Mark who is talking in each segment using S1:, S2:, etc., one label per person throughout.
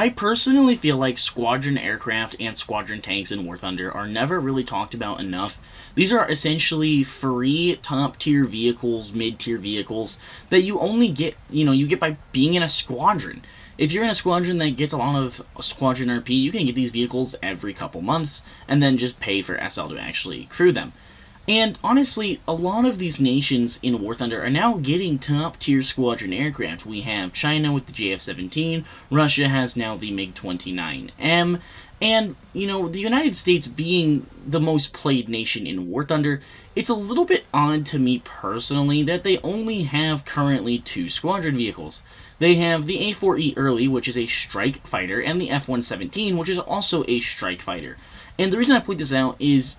S1: I personally feel like squadron aircraft and squadron tanks in War Thunder are never really talked about enough. These are essentially free top tier vehicles, mid tier vehicles that you only get, you get by being in a squadron. If you're in a squadron that gets a lot of squadron RP, you can get these vehicles every couple months and then just pay for SL to actually crew them. And honestly, a lot of these nations in War Thunder are now getting top-tier squadron aircraft. We have China with the JF-17, Russia has now the MiG-29M, and, the United States being the most played nation in War Thunder, it's a little bit odd to me personally that they only have currently 2 squadron vehicles. They have the A4E Early, which is a strike fighter, and the F-117, which is also a strike fighter. And the reason I point this out is,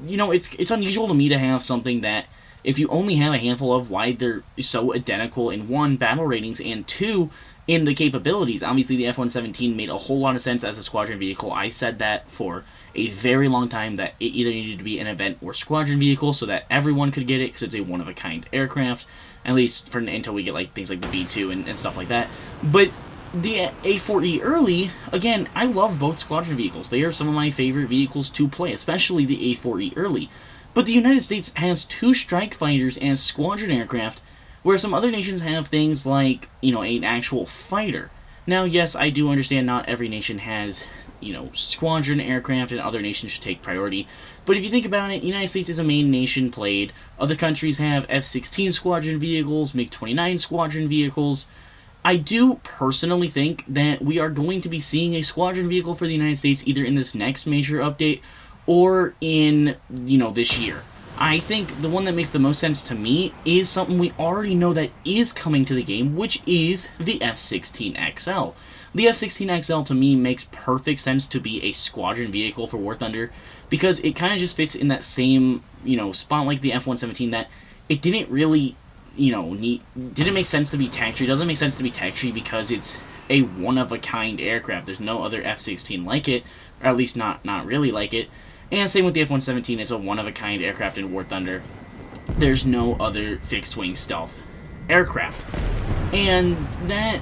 S1: it's unusual to me to have something that, if you only have a handful of, why they're so identical in 1, battle ratings, and 2, in the capabilities. Obviously, the F-117 made a whole lot of sense as a squadron vehicle. I said that for a very long time, that it either needed to be an event or squadron vehicle so that everyone could get it, because it's a one-of-a-kind aircraft, at least until we get things like the B-2 and stuff like that. But the A4E Early, again, I love both squadron vehicles. They are some of my favorite vehicles to play, especially the A4E Early. But the United States has 2 strike fighters as squadron aircraft, where some other nations have things like, an actual fighter. Now, yes, I do understand not every nation has, squadron aircraft and other nations should take priority. But if you think about it, the United States is a main nation played. Other countries have F-16 squadron vehicles, MiG-29 squadron vehicles. I do personally think that we are going to be seeing a squadron vehicle for the United States either in this next major update or in, this year. I think the one that makes the most sense to me is something we already know that is coming to the game, which is the F-16XL. The F-16XL to me makes perfect sense to be a squadron vehicle for War Thunder because it kind of just fits in that same, spot like the F-117 that it didn't really didn't make sense to be tech tree. It doesn't make sense to be tech tree because it's a one-of-a-kind aircraft. There's no other F-16 like it, or at least not really like it. And same with the F-117, it's a one-of-a-kind aircraft in War Thunder. There's no other fixed-wing stealth aircraft. And that,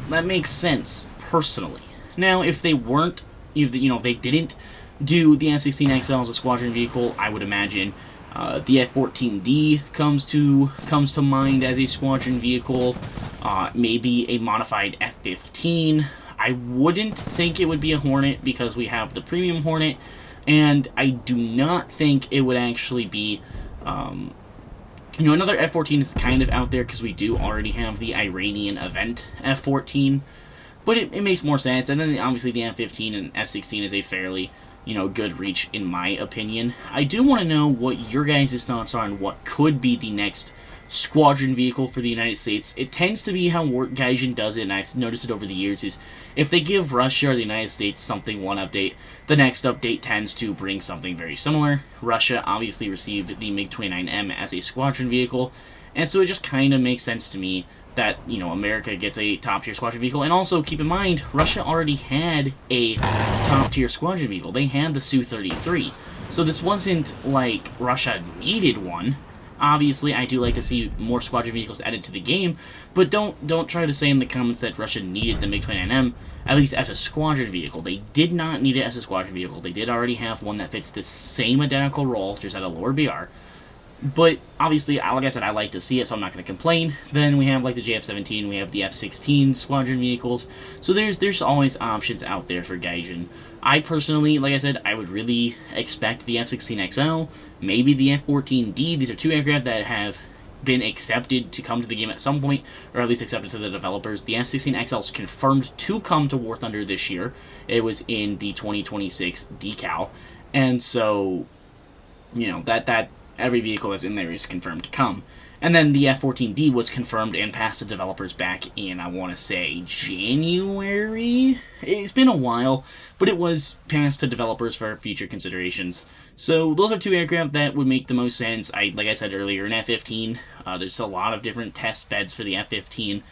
S1: that makes sense, personally. Now, if they weren't, if they didn't do the F-16XL as a squadron vehicle, I would imagine the F-14D comes to mind as a squadron vehicle. Maybe a modified F-15. I wouldn't think it would be a Hornet because we have the premium Hornet, and I do not think it would actually be, another F-14 is kind of out there because we do already have the Iranian event F-14, but it makes more sense. And then obviously the F-15 and F-16 is a fairly good reach in my opinion. I do want to know what your guys' thoughts are on what could be the next squadron vehicle for the United States. It tends to be how Gaijin does it, and I've noticed it over the years, is if they give Russia or the United States something one update, the next update tends to bring something very similar. Russia obviously received the MiG-29M as a squadron vehicle, and so it just kind of makes sense to me that, America gets a top-tier squadron vehicle. And also, keep in mind, Russia already had a top-tier squadron vehicle. They had the Su-33. So this wasn't like Russia needed one. Obviously, I do like to see more squadron vehicles added to the game, but don't try to say in the comments that Russia needed the MiG-29M, at least as a squadron vehicle. They did not need it as a squadron vehicle. They did already have one that fits the same identical role, just at a lower BR. But, obviously, like I said, I like to see it, so I'm not going to complain. Then we have, the JF-17, we have the F-16 squadron vehicles. So there's always options out there for Gaijin. I personally, like I said, I would really expect the F-16XL, maybe the F-14D. These are 2 aircraft that have been accepted to come to the game at some point, or at least accepted to the developers. The F-16XL is confirmed to come to War Thunder this year. It was in the 2026 decal. And so, that every vehicle that's in there is confirmed to come. And then the F-14D was confirmed and passed to developers back in, I want to say, January? It's been a while, but it was passed to developers for future considerations. So those are 2 aircraft that would make the most sense. Like I said earlier, an F-15, there's a lot of different test beds for the F-15.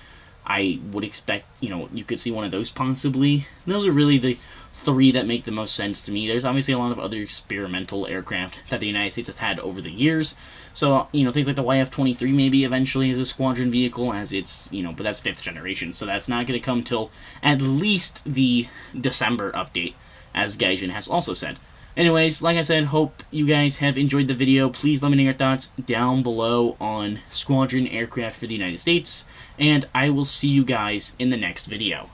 S1: I would expect, you could see one of those possibly. Those are really the three that make the most sense to me. There's obviously a lot of other experimental aircraft that the United States has had over the years. So, things like the YF-23 maybe eventually is a squadron vehicle, as it's, but that's 5th generation, so that's not going to come till at least the December update, as Gaijin has also said. Anyways, like I said, hope you guys have enjoyed the video. Please let me know your thoughts down below on squadron aircraft for the United States, and I will see you guys in the next video.